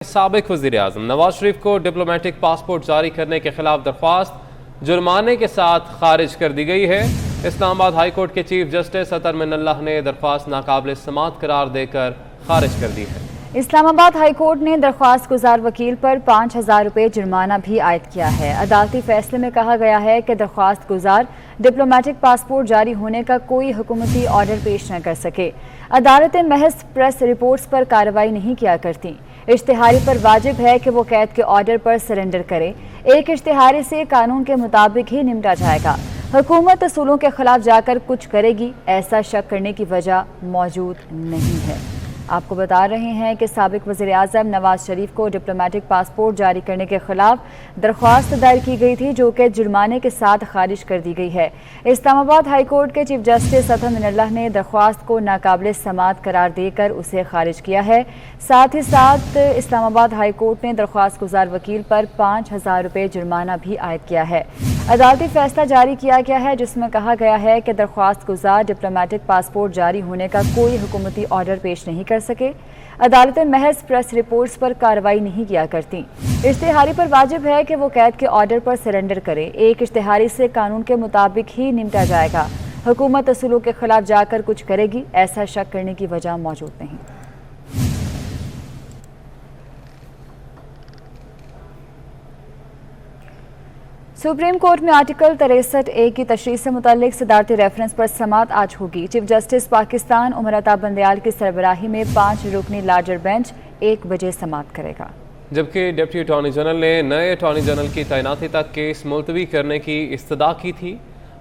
سابق وزیراعظم نواز شریف کو ڈپلومیٹک پاسپورٹ جاری کرنے کے خلاف درخواست جرمانے کے ساتھ خارج کر دی گئی ہے۔ اسلام آباد ہائی کورٹ کے چیف جسٹس اطہر من اللہ نے درخواست ناقابل سماعت قرار دے کر خارج کر دی ہے۔ اسلام آباد ہائی کورٹ نے درخواست گزار وکیل پر 5,000 روپے جرمانہ بھی عائد کیا ہے۔ عدالتی فیصلے میں کہا گیا ہے کہ درخواست گزار ڈپلومیٹک پاسپورٹ جاری ہونے کا کوئی حکومتی آرڈر پیش نہ کر سکے۔ عدالتیں محض پریس رپورٹس پر کارروائی نہیں کیا کرتی۔ اشتہاری پر واجب ہے کہ وہ قید کے آرڈر پر سرنڈر کرے۔ ایک اشتہاری سے قانون کے مطابق ہی نمٹا جائے گا۔ حکومت اصولوں کے خلاف جا کر کچھ کرے گی، ایسا شک کرنے کی وجہ موجود نہیں ہے۔ آپ کو بتا رہے ہیں کہ سابق وزیراعظم نواز شریف کو ڈپلومیٹک پاسپورٹ جاری کرنے کے خلاف درخواست دائر کی گئی تھی، جو کہ جرمانے کے ساتھ خارج کر دی گئی ہے۔ اسلام آباد ہائی کورٹ کے چیف جسٹس اطہر من اللہ نے درخواست کو ناقابل سماعت قرار دے کر اسے خارج کیا ہے۔ ساتھ ہی ساتھ اسلام آباد ہائی کورٹ نے درخواست گزار وکیل پر 5,000 روپے جرمانہ بھی عائد کیا ہے۔ عدالتی فیصلہ جاری کیا گیا ہے، جس میں کہا گیا ہے کہ درخواست گزار ڈپلومیٹک پاسپورٹ جاری ہونے کا کوئی حکومتی آرڈر پیش نہیں کر سکے۔ عدالتیں محض پریس رپورٹس پر کارروائی نہیں کیا کرتی۔ اشتہاری پر واجب ہے کہ وہ قید کے آرڈر پر سرنڈر کرے۔ ایک اشتہاری سے قانون کے مطابق ہی نمٹا جائے گا۔ حکومت اصولوں کے خلاف جا کر کچھ کرے گی، ایسا شک کرنے کی وجہ موجود نہیں۔ سپریم کورٹ میں آرٹیکل 63A کی تشریح سے متعلق صدارتی ریفرنس پر سماعت آج ہوگی۔ چیف جسٹس پاکستان عمر عطا بندیال کی سربراہی میں 5 رکنی لارجر بینچ 1 بجے سماعت کرے گا۔ جبکہ ڈپٹی اٹارنی جنرل نے نئے اٹارنی جنرل کی تعیناتی تک کیس ملتوی کرنے کی استدعا کی تھی۔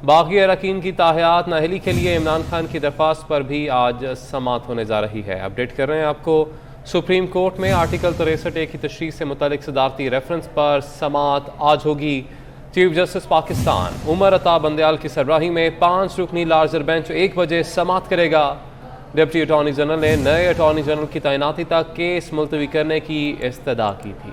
باقی اراکین کی تاحیات نااہلی کے لیے عمران خان کی درخواست پر بھی آج سماعت ہونے جا رہی ہے۔ اپڈیٹ کر رہے ہیں آپ کو، سپریم کورٹ میں آرٹیکل 63A کی تشریح سے متعلق صدارتی ریفرنس پر سماعت آج ہوگی۔ چیف جسٹس پاکستان عمر عطا بندیال کی سربراہی میں 5 رکنی لارجر بینچ 1 بجے سماعت کرے گا۔ ڈپٹی اٹارنی جنرل نے نئے اٹارنی جنرل کی تعیناتی تک کیس ملتوی کرنے کی استدعا کی تھی۔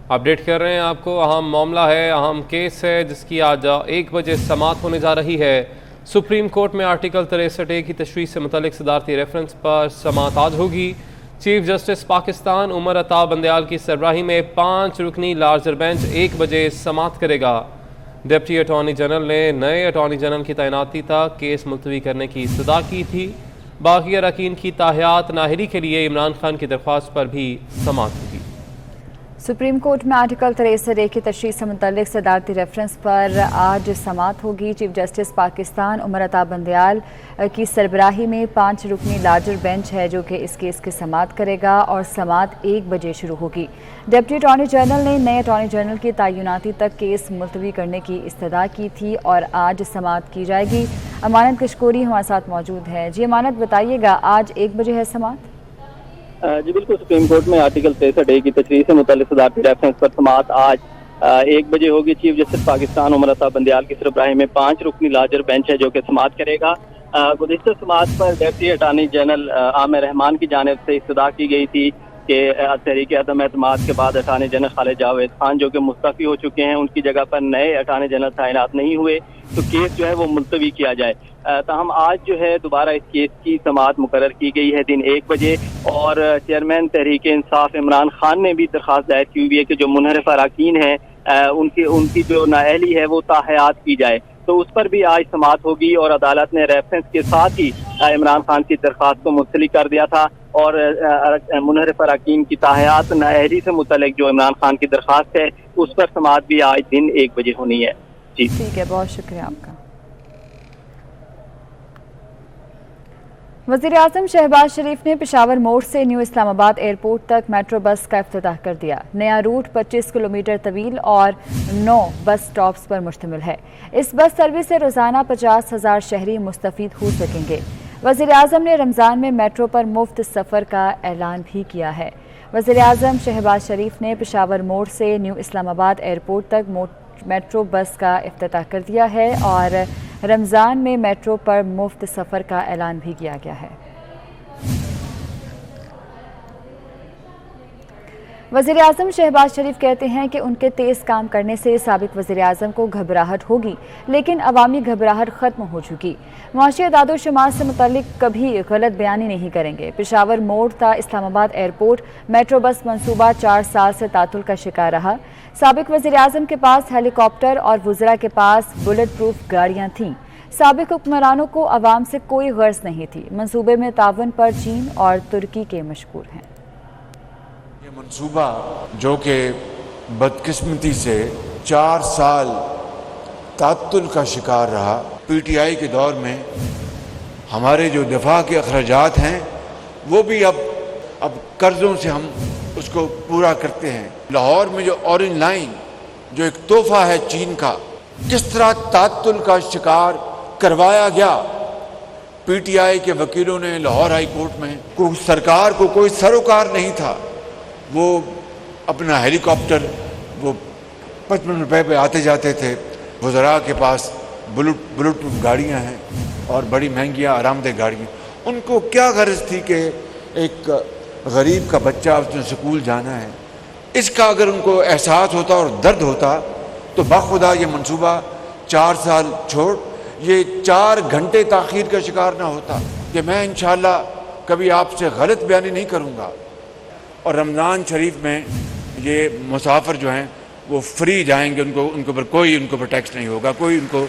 اپڈیٹ کر رہے ہیں آپ کو، اہم معاملہ ہے، اہم کیس ہے جس کی آج 1 بجے سماعت ہونے جا رہی ہے۔ سپریم کورٹ میں آرٹیکل 63A کی تشریح سے متعلق صدارتی ریفرنس پر سماعت آج ہوگی۔ چیف جسٹس پاکستان عمر عطا بندیال کی سربراہی میں 5 رکنی لارجر بینچ 1 بجے سماعت کرے گا۔ ڈپٹی اٹارنی جنرل نے نئے اٹارنی جنرل کی تعیناتی تک کیس ملتوی کرنے کی استدعا کی تھی۔ باقی اراکین کی تاحیات نااہلی کے لیے عمران خان کی درخواست پر بھی سماعت ہوگی۔ سپریم کورٹ میں آرٹیکل 63A کی تشریح سے متعلق صدارتی ریفرنس پر آج سماعت ہوگی۔ چیف جسٹس پاکستان عمر عطا بندیال کی سربراہی میں 5 رکنی لارجر بینچ ہے، جو کہ اس کیس کی سماعت کرے گا اور سماعت 1 بجے شروع ہوگی۔ ڈپٹی اٹارنی جنرل نے نئے اٹارنی جنرل کی تعیناتی تک کیس ملتوی کرنے کی استدعا کی تھی اور آج سماعت کی جائے گی۔ امانت کشکوری ہمارے ساتھ موجود ہے۔ جی امانت، بتائیے گا آج 1 بجے ہے سماعت؟ جی بالکل، سپریم کورٹ میں آرٹیکل 63A کی تشریح سے متعلق صدارتی ریفرنس پر سماعت آج 1 بجے ہوگی۔ چیف جسٹس پاکستان عمر عطا بندیال کی سربراہی میں 5 رکنی لارجر بینچ ہے، جو کہ سماعت کرے گا۔ گزشتہ سماعت پر ڈپٹی اٹارنی جنرل عامر رحمان کی جانب سے استدعا کی گئی تھی کہ تحریک عدم اعتماد کے بعد اٹارنی جنرل خالد جاوید خان، جو کہ مستعفی ہو چکے ہیں، ان کی جگہ پر نئے اٹارنی جنرل تعینات نہیں ہوئے تو کیس جو ہے وہ ملتوی کیا جائے۔ تاہم آج جو ہے دوبارہ اس کیس کی سماعت مقرر کی گئی ہے دن 1 بجے، اور چیئرمین تحریک انصاف عمران خان نے بھی درخواست دائر کی ہوئی ہے کہ جو منحرف اراکین ہیں ان کی جو نااہلی ہے وہ تاحیات کی جائے، تو اس پر بھی آج سماعت ہوگی۔ اور عدالت نے ریفرنس کے ساتھ ہی عمران خان کی درخواست کو مسترد کر دیا تھا، اور منحرف اراکین کی تاحیات نااہلی سے متعلق جو عمران خان کی درخواست ہے اس پر سماعت بھی آج دن 1 بجے ہونی ہے۔ جی ٹھیک ہے، بہت شکریہ آپ کا۔ وزیراعظم شہباز شریف نے پشاور موڑ سے نیو اسلام آباد ایئرپورٹ تک میٹرو بس کا افتتاح کر دیا۔ نیا روٹ 25 کلومیٹر طویل اور 9 بس سٹاپس پر مشتمل ہے۔ اس بس سروس سے روزانہ 50,000 شہری مستفید ہو سکیں گے۔ وزیراعظم نے رمضان میں میٹرو پر مفت سفر کا اعلان بھی کیا ہے۔ وزیراعظم شہباز شریف نے پشاور موڑ سے نیو اسلام آباد ایئرپورٹ تک میٹرو بس کا افتتاح کر دیا ہے اور رمضان میں میٹرو پر مفت سفر کا اعلان بھی کیا گیا ہے۔ वज़ीर आज़म शहबाज शरीफ कहते हैं कि उनके तेज़ काम करने से साबिक वज़ीर आज़म को घबराहट होगी, लेकिन अवामी घबराहट ख़त्म हो चुकी। मुआशी अदाद व शुमार से मुतल्लिक कभी गलत बयानी नहीं करेंगे। पेशावर मोड़ ता इस्लामाबाद एयरपोर्ट मेट्रो बस मंसूबा 4 साल से तातुल का शिकार रहा। साबिक वज़ीर आज़म के पास हेलीकॉप्टर और वज़रा के पास बुलेट प्रूफ गाड़ियाँ थीं। साबिक हुक्मरानों को अवाम से कोई गर्ज नहीं थी। मंसूबे में तावन पर चीन और तुर्की के मशहूर हैं। ये मंसूबा जो कि बदकिस्मती से 4 साल तातुल का शिकार रहा, पीटीआई के दौर में हमारे जो दफा के अखराजात हैं वो भी अब कर्जों से हम उसको पूरा करते हैं। लाहौर में जो ऑरेंज लाइन जो एक तोहफा है चीन का, किस तरह तातुल का शिकार करवाया गया। पीटीआई के वकीलों ने लाहौर हाई कोर्ट में सरकार को कोई सरोकार नहीं था, वो अपना हेलीकॉप्टर वो 55 रुपए पे आते जाते थे। वज़रा के पास बुलेट गाड़ियाँ हैं और बड़ी महंगियाँ आरामदेह गाड़ियाँ। उनको क्या गर्ज थी कि एक गरीब का बच्चा उसने स्कूल जाना है, इसका अगर उनको एहसास होता और दर्द होता तो बाखुदा ये मंसूबा 4 साल छोड़ ये 4 घंटे ताख़ीर का शिकार ना होता। कि मैं इंशाअल्लाह कभी आपसे गलत बयानी नहीं करूँगा। और रमज़ान शरीफ में ये मुसाफिर जो हैं वो फ्री जाएंगे, उनको पर टैक्स नहीं होगा, कोई उनको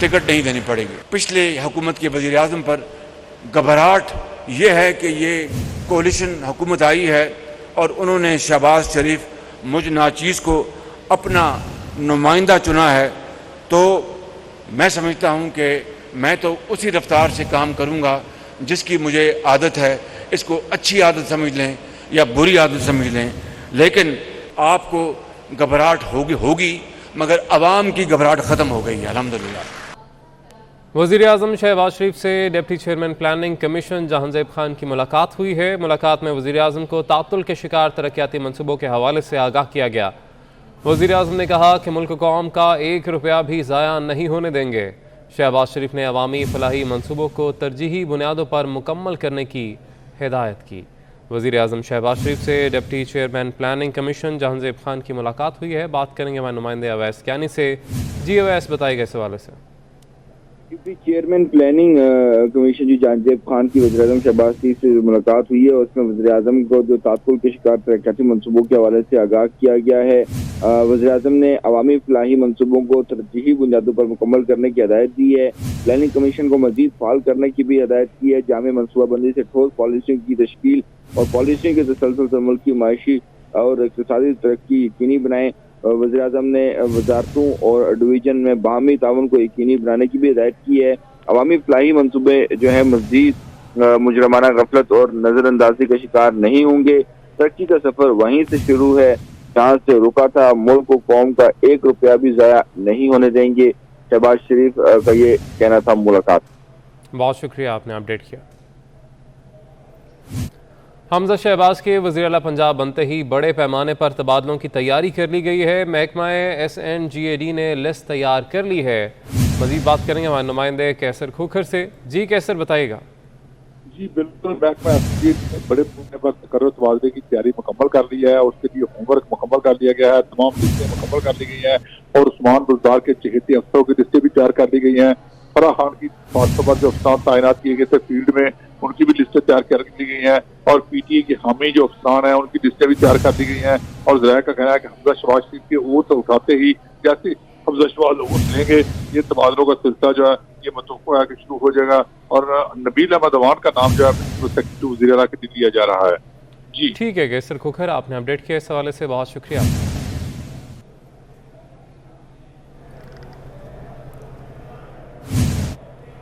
टिकट नहीं देनी पड़ेगी। पिछले हुकूमत के वज़ीर आज़म पर घबराहट ये है कि ये कोलिशन हुकूमत आई है और उन्होंने शहबाज शरीफ मुझ नाचीज़ को अपना नुमाइंदा चुना है, तो मैं समझता हूँ कि मैं तो उसी रफ्तार से काम करूँगा जिसकी मुझे आदत है। इसको अच्छी आदत समझ लें या बुरी आदत समझ लें, लेकिन आपको घबराहट होगी मगर अवाम की घबराहट ख़त्म हो गई है अल्हम्दुलिल्लाह। वज़ीर आज़म शहबाज शरीफ से deputy chairman planning commission Jahanzeb Khan की मुलाकात हुई है। मुलाकात में वज़ीर आज़म को तातुल के शिकार तरक्याती मनसूबों के हवाले से आगाह किया गया। वज़ीर आज़म ने कहा कि मुल्क कौम का 1 रुपया भी ज़ाया नहीं होने देंगे। शहबाज शरीफ ने अवामी फलाही मनसूबों को तरजीही बुनियादों पर मुकम्मल करने की हिदायत की। वज़ीर आज़म शहबाज शरीफ से deputy chairman planning commission Jahanzeb Khan की मुलाकात हुई है। बात करेंगे हमारे नुमाइंदे अवैस कियानी से। जी अवैस, बताइएगा इस हवाले से। डिप्टी चेयरमैन प्लानिंग कमीशन जी जहांज़ेब खान की वज़ीर आज़म शहबाज शरीफ से मुलाकात हुई है और उसमें वज़ीर आज़म को जो तातुल के शिकार तरक्याती मनसूबों के हवाले से आगाह किया गया है। वज़ीर आज़म ने अवामी फलाही मनसूबों को तरजीही बुनियादों पर मुकम्मल करने की हिदायत दी है। प्लानिंग कमीशन को मज़ीद फ़ाल करने की भी हिदायत की है। जामे मनसूबाबंदी से ठोस पॉलिसियों की तश्कील और पॉलिसियों के तसलसल मुल्की माशी और इक़्तिसादी तरक्की यकीनी बनाएं। वज़ीर आज़म ने वजारतों और डिवीजन में बाहमी ताउन को यकीनी बनाने की भी हिदायत की है। अवामी फलाही मनसूबे जो है मज़ीद मुजरमाना गफलत और नज़रअंदाजी का शिकार नहीं होंगे। तरक्की का सफ़र वहीं से शुरू है जहाँ से रुका था। मुल्क को कौम का 1 रुपया भी ज़ाया नहीं होने देंगे। शहबाज शरीफ का ये कहना था मुलाकात। बहुत शुक्रिया, आपने अपडेट किया। हमजा शहबाज के वज़ीर आला पंजाब बनते ही बड़े पैमाने पर तबादलों की तैयारी कर ली गई है। महकमा SNGAD ने लिस्ट तैयार कर ली है। मज़ीद बात करेंगे हमारे नुमाइंदे कैसर खोखर से। जी कैसर, बताइएगा। जी बिल्कुल, महकमा बड़े पैमाने पर तकर्रुर तबादले की तैयारी मुकम्मल कर ली है। उसके लिए होमवर्क मुकम्मल कर लिया गया है। तमाम लिस्टें मुकम्मल कर ली गई हैं और उस्मान बुज़दार के चहेती अफसरों की लिस्टें भी तैयार कर ली गई हैं। फराह खान की बातों पर जो अफसरान तैनात किए गए थे फील्ड में, उनकी भी लिस्टें तैयार कर ली गई हैं और PTA के हामी जो अफसरान हैं उनकी लिस्टें भी तैयार कर दी गई हैं। और ज़राए का कहना है कि हमजा शहबाज शरीफ के ओथ उठाते ही जैसे हमजा शहबाज ओथ लेंगे, ये तबादलों का सिलसिला जो है ये मतवक्को है कि शुरू हो जाएगा। और नबील अहमद अवान का नाम जो है सेक्रेटरी वज़ीर आला के लिए लिया जा रहा है। जी ठीक है कैसर खोखर, आपने अपडेट किया इस हवाले से, बहुत शुक्रिया।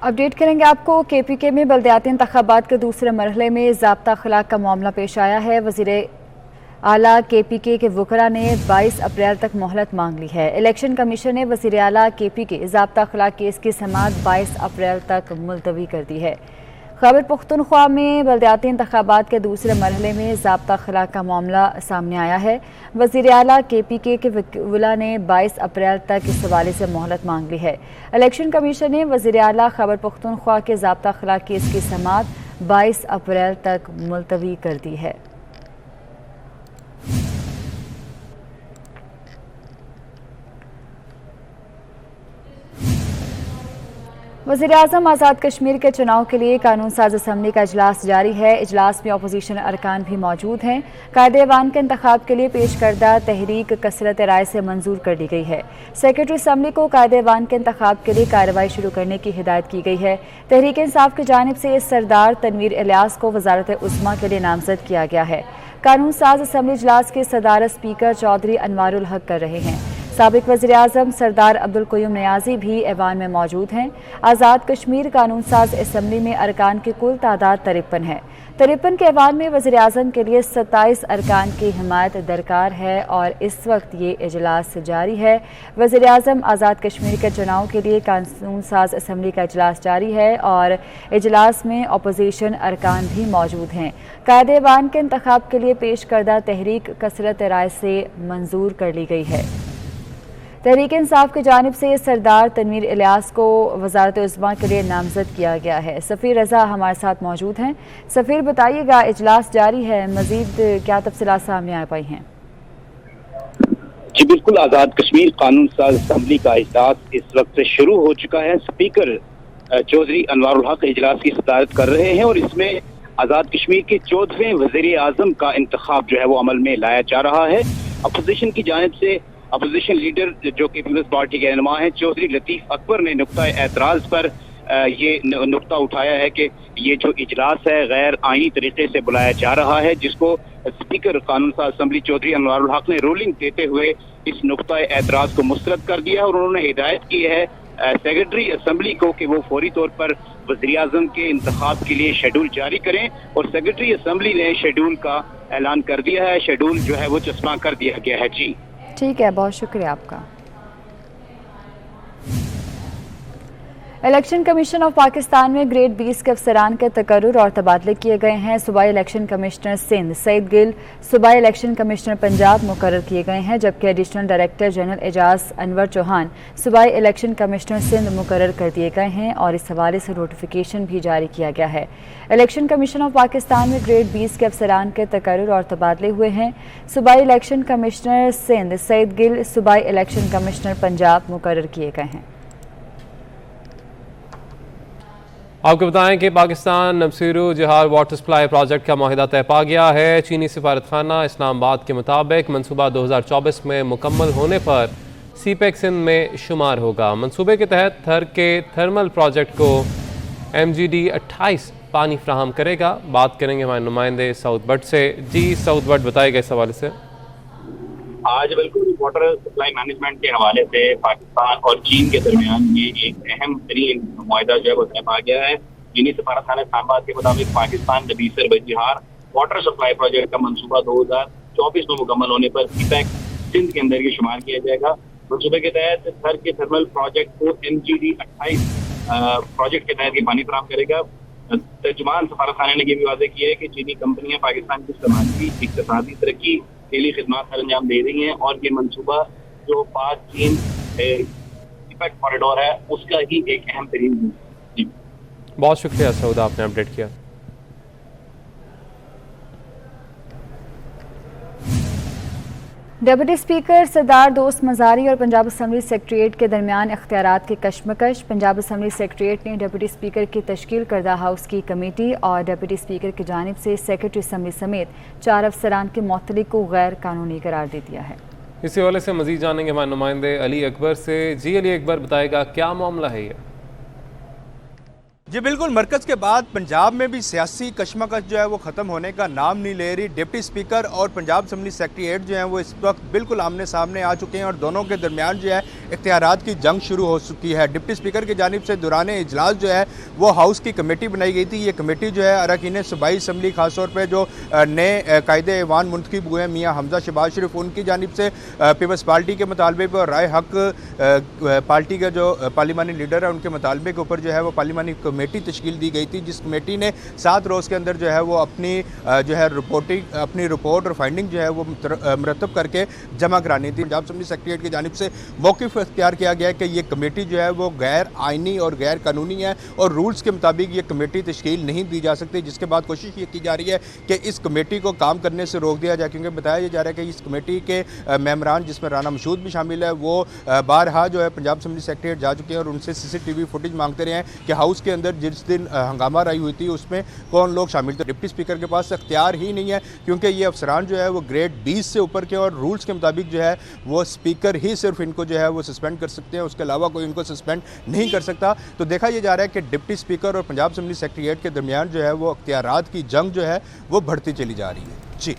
अपडेट करेंगे आपको। KPK में बल्दियाती इंतखाबात के दूसरे मरहले में ज़ाब्ता अखलाक का मामला पेश आया है। वज़ीर आला KPK के वकरा ने 22 अप्रैल तक मोहलत मांग ली है। इलेक्शन कमीशन ने वज़ीर आला KPK ज़ाब्ता अखलाक केस की समाअत 22 अप्रैल तक मुलतवी कर दी है। खैबर पख्तूनख्वा में बल्दियाती इंतखाबात के दूसरे मरहले में ज़ाब्ता अखलाक का मामला सामने आया है। वज़ीर आला KPK के वकीला ने 22 अप्रैल तक इस हवाले से मोहलत मांग ली है। इलेक्शन कमीशन ने वज़ीर आला खैबर पख्तूनख्वा के ज़ाब्ता अखलाक केस की समाअत 22 अप्रैल तक मुलतवी कर दी है। वज़ीर-ए-आज़म आज़ाद कश्मीर के चुनाव के लिए कानून साज असम्बली का इजलास जारी है। इजलास में अपोजिशन अरकान भी मौजूद हैं। कायदे-ए-वान के इंतखाब के लिए पेश करदा तहरीक कसरत राय से मंजूर कर ली गई है। सेक्रेटरी असम्बली को कायदे-ए-वान के इंतखाब के लिए कार्रवाई शुरू करने की हिदायत की गई है। तहरीक इंसाफ की जानिब से सरदार तनवीर इलियास को वज़ारत उज़्मा के लिए नामजद किया गया है। कानून साज असम्बली इजलास की सदारत स्पीकर चौधरी अनवारुल हक कर रहे हैं। साबिक वज़ीर-ए-आज़म सरदार अब्दुल क़य्यूम नियाज़ी भी ऐवान में मौजूद हैं। आज़ाद कश्मीर कानून साज असम्बली में अरकान की कुल तादाद 53 है। 53 के ऐवान में वज़ीर-ए-आज़म के लिए 27 अरकान की हिमायत दरकार है और इस वक्त ये इजलास जारी है। वज़ीर-ए-आज़म आज़ाद कश्मीर के चुनाव के लिए कानून साज असम्बली का इजलास जारी है और इजलास में अपोजिशन अरकान भी मौजूद हैं। कायदे-ए-वान के इंतखाब के लिए पेश करदा तहरीक कसरत राय से मंजूर कर ली गई है। तहरीक इंसाफ की जानिब से सरदार तनवीर इलियास को वज़ारत उज़्मा के लिए नामजद किया गया है। सफ़ीर रज़ा हमारे साथ मौजूद हैं। सफ़ीर बताइएगा, इजलास जारी है, मज़ीद क्या तफसीलात सामने आ पाई हैं? जी बिल्कुल, आज़ाद कश्मीर कानून साज असम्बली का इजलास इस वक्त से शुरू हो चुका है। स्पीकर चौधरी अनवारुल हक इजलास की सदारत कर रहे हैं और इसमें आज़ाद कश्मीर के 14वें वज़ीर-ए-आज़म का इंतखाब जो है वो अमल में लाया जा रहा है। अपोजिशन की जानिब से अपोजिशन लीडर जो कि पीपल्स पार्टी के रहनुमा हैं चौधरी लतीफ़ अकबर ने नुक्ता एतराज़ पर ये नुक्ता उठाया है कि ये जो इजलास है गैर आईनी तरीके से बुलाया जा रहा है, जिसको स्पीकर कानून साज असम्बली चौधरी अनवारुल हक ने रूलिंग देते हुए इस नुक्ता एतराज़ को मुस्तरद कर दिया और उन्होंने हिदायत की है सेक्रेटरी असम्बली को कि वो फौरी तौर पर वज़ीर-ए-आज़म के इंतखाब के लिए शेड्यूल जारी करें और सेक्रेटरी असम्बली ने शेड्यूल का ऐलान कर दिया है। शेड्यूल जो है वो चस्पा कर दिया गया है। जी ठीक है, बहुत शुक्रिया आपका। इलेक्शन कमीशन ऑफ पाकिस्तान में ग्रेड 20 के अफसरान के तकर्रुर और तबादले किए गए हैं। सूबाई इलेक्शन कमिश्नर सिंध सईद गिल सूबाई इलेक्शन कमिश्नर पंजाब मुकर्रर किए गए हैं, जबकि additional director general Ejaz Anwar Chauhan सूबाई इलेक्शन कमिश्नर सिंध मुकर्रर कर दिए गए हैं और इस हवाले से नोटिफिकेशन भी जारी किया गया है। इलेक्शन कमीशन ऑफ पाकिस्तान में ग्रेड 20 के अफसरान के तकर्रुर और तबादले हुए हैं। सूबाई इलेक्शन कमिश्नर सिंध सईद गिल सूबाई इलेक्शन कमिश्नर पंजाब मुकर्रर किए गए हैं। आपको बताएं कि पाकिस्तान नबसीरू जहार वाटर सप्लाई प्रोजेक्ट का माहिदा तय पा गया है। चीनी सफारतखाना इस्लामाबाद के मुताबिक मंसूबा 2024 में मुकम्मल होने पर सीपेक सिंध में शुमार होगा। मंसूबे के तहत थर के थर्मल प्रोजेक्ट को MGD 28 पानी फ्राहम करेगा। बात करेंगे हमारे नुमाइंदे साउथ बट से। जी साउथ बट बताएगा इस हवाले से। आज बिल्कुल वाटर सप्लाई मैनेजमेंट के हवाले से पाकिस्तान और चीन के दरमियान ये एक अहम तरीन मुआहदा जो है वो तय पा गया है। चीनी सफारतखाना इस्लामाबाद के मुताबिक पाकिस्तान नबीसर बजिहार वाटर सप्लाई प्रोजेक्ट का मंसूबा 2024 में मुकम्मल होने पर सीपैक सिंध के अंदर ये शुमार किया जाएगा। मंसूबे के तहत थर के थर्मल प्रोजेक्ट को MGD 28 प्रोजेक्ट के तहत ये पानी फराहम करेगा। तर्जुमान सफारतखाने ने यह भी वाज़ेह किया है कि चीनी कंपनियां पाकिस्तान की समाजी इक़्तिसादी तरक्की के लिए खिदमत सर अंजाम दे रही हैं और ये मंसूबा जो पाक चीन सीपेक कॉरिडोर है उसका ही एक अहम तरीन है। जी बहुत शुक्रिया सऊदा, आपने अपडेट किया। डिप्टी स्पीकर सरदार दोस्त मजारी और पंजाब असम्बली सेक्रेटरीट के दरमियान इख्तियारात की कशमकश। पंजाब असम्बली सेक्रेटरीट ने डिप्टी स्पीकर की तश्कील करदा हाउस की कमेटी और डिप्टी स्पीकर की जानिब से सेक्रेटरी असम्बली समेत 4 अफसरान की मुअत्तली को गैर कानूनी करार दे दिया है। इसी हवाले से मजीद जानेंगे हमारे नुमाइंदे अली अकबर से। जी अली अकबर बताएगा क्या मामला है ये? जी बिल्कुल, मरकज़ के बाद पंजाब में भी सियासी कशमकश जो है वो ख़त्म होने का नाम नहीं ले रही। डिप्टी स्पीकर और पंजाब असम्बली सेक्रेटरीट जो है वो इस वक्त बिल्कुल आमने सामने आ चुके हैं और दोनों के दरमियान जो है इख्तियारात की जंग शुरू हो चुकी है। डिप्टी स्पीकर की जानिब से दौरान इजलास जो है वो हाउस की कमेटी बनाई गई थी। ये कमेटी जो है अरकान सूबाई असम्बली खासतौर पर जो नए कायदे-ए-वान मुंतखब हुए हैं मियाँ हमजा शहबाज शरीफ, उनकी जानिब से पीपल्स पार्टी के मुतालबे पर राय हक पार्टी का जो पार्लिमानी लीडर है उनके मुतालबे के ऊपर जो है वो पार्लिमानी कमेटी तश्कील दी गई थी, जिस कमेटी ने 7 रोज़ के अंदर जो है वो अपनी जो है अपनी रिपोर्ट और फाइंडिंग जो है वो मरतब करके जमा करानी थी। पंजाब असम्बली सेक्रेटरीट की जानिब से मौक़िफ़ اختیار کیا گیا ہے کہ یہ کمیٹی جو ہے وہ غیر آئینی اور غیر قانونی ہے اور رولز کے مطابق یہ کمیٹی تشکیل نہیں دی جا سکتی، جس کے بعد کوشش یہ کی جا رہی ہے کہ اس کمیٹی کو کام کرنے سے روک دیا جائے، کیونکہ بتایا جا رہا ہے کہ اس کمیٹی کے ممبران جس میں رانا مشہود بھی شامل ہے وہ بارہا جو ہے پنجاب اسمبلی سیکریٹریٹ جا چکے ہیں اور ان سے CCTV فوٹیج مانگتے رہے ہیں کہ ہاؤس کے اندر جس دن ہنگامہ رائی ہوئی تھی اس میں کون لوگ شامل تھے۔ ڈپٹی اسپیکر کے پاس اختیار ہی نہیں ہے کیونکہ یہ افسران جو ہے وہ گریڈ 20 سے اوپر کے اور رولز کے مطابق جو ہے وہ اسپیکر ہی صرف ان کو جو ہے وہ سسپینڈ کر سکتے ہیں، اس کے علاوہ کوئی ان کو سسپینڈ نہیں کر سکتا۔ تو دیکھا یہ جا رہا ہے کہ ڈپٹی اسپیکر اور پنجاب اسمبلی سیکریٹریٹ کے درمیان جو ہے وہ اختیارات کی جنگ جو ہے وہ بڑھتی چلی جا رہی ہے۔ جی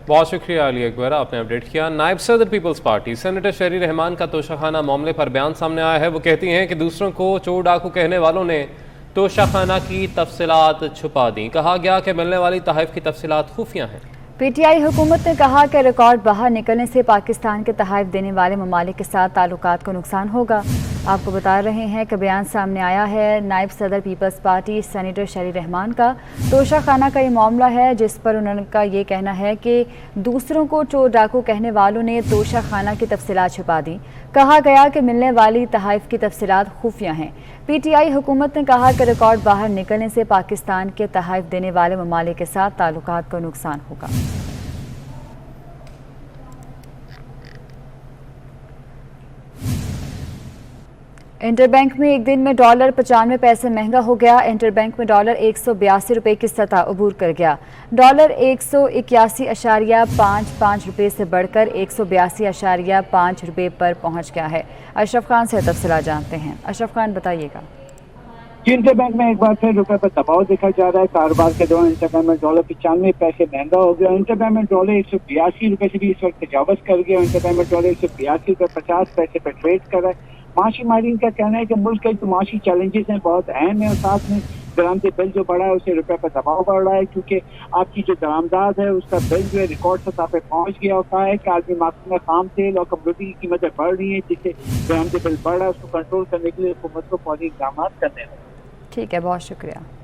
بہت شکریہ علی اکبر، آپ نے اپڈیٹ کیا۔ نائب صدر پیپلز پارٹی سینیٹر شہری رحمان کا توشہ خانہ معاملے پر بیان سامنے آیا ہے۔ وہ کہتی ہیں کہ دوسروں کو چور ڈاکو کہنے والوں نے توشہ خانہ کی تفصیلات چھپا دیں۔ کہا گیا کہ ملنے والی تحائف کی تفصیلات خفیہ ہیں۔ PTI حکومت نے کہا کہ ریکارڈ باہر نکلنے سے پاکستان کے تحائف دینے والے ممالک کے ساتھ تعلقات کو نقصان ہوگا۔ آپ کو بتا رہے ہیں کہ بیان سامنے آیا ہے نائب صدر پیپلز پارٹی سینیٹر شہری رحمان کا۔ توشہ خانہ کا یہ معاملہ ہے جس پر انہوں کا یہ کہنا ہے کہ دوسروں کو چور ڈاکو کہنے والوں نے توشہ خانہ کی تفصیلات چھپا دیں۔ کہا گیا کہ ملنے والی تحائف کی تفصیلات خفیہ ہیں۔ PTI حکومت نے کہا کہ ریکارڈ باہر نکلنے سے پاکستان کے تحائف دینے والے ممالک کے ساتھ تعلقات کو نقصان ہوگا۔ انٹر بینک میں ایک دن میں ڈالر 95 پیسے مہنگا ہو گیا۔ انٹر بینک میں ڈالر 182 روپے کی سطح عبور کر گیا۔ ڈالر 181.55 روپے سے بڑھ کر 182.5 روپے پر پہنچ گیا ہے۔ اشرف خان سے تفصیلات جانتے ہیں۔ اشرف خان بتائیے گا۔ انٹر بینک میں ایک بار پھر روپے پر دباؤ دیکھا جا رہا ہے۔ کاروبار کے دوران انٹر بینک میں ڈالر 95 پیسے مہنگا ہو گیا۔ انٹر بینک میں ڈالر 182 روپے سے بھی اس وقت تجاوز کر گیا۔ انٹر بینک میں ڈالر 182 روپے 50 پیسے پر ٹریڈ کر رہا ہے۔ معاشی ماہرین کا کہنا ہے کہ ملک کے جو معاشی چیلنجز ہیں بہت اہم ہیں اور ساتھ میں درآمد بل جو بڑھا ہے اسے روپے پر دباؤ بڑھ رہا ہے، کیونکہ آپ کی جو درآمدات ہے اس کا بل جو ہے ریکارڈ سطح پہ پہنچ گیا ہوتا ہے کہ عالمی مارکیٹ میں خام تیل اور کموڈٹی کی قیمتیں بڑھ رہی ہیں، جس سے درآمد بل بڑھ رہا ہے۔ اس کو کنٹرول کرنے کے لیے حکومت کو فوری اقدامات کرنے ہیں۔ ٹھیک ہے، بہت شکریہ۔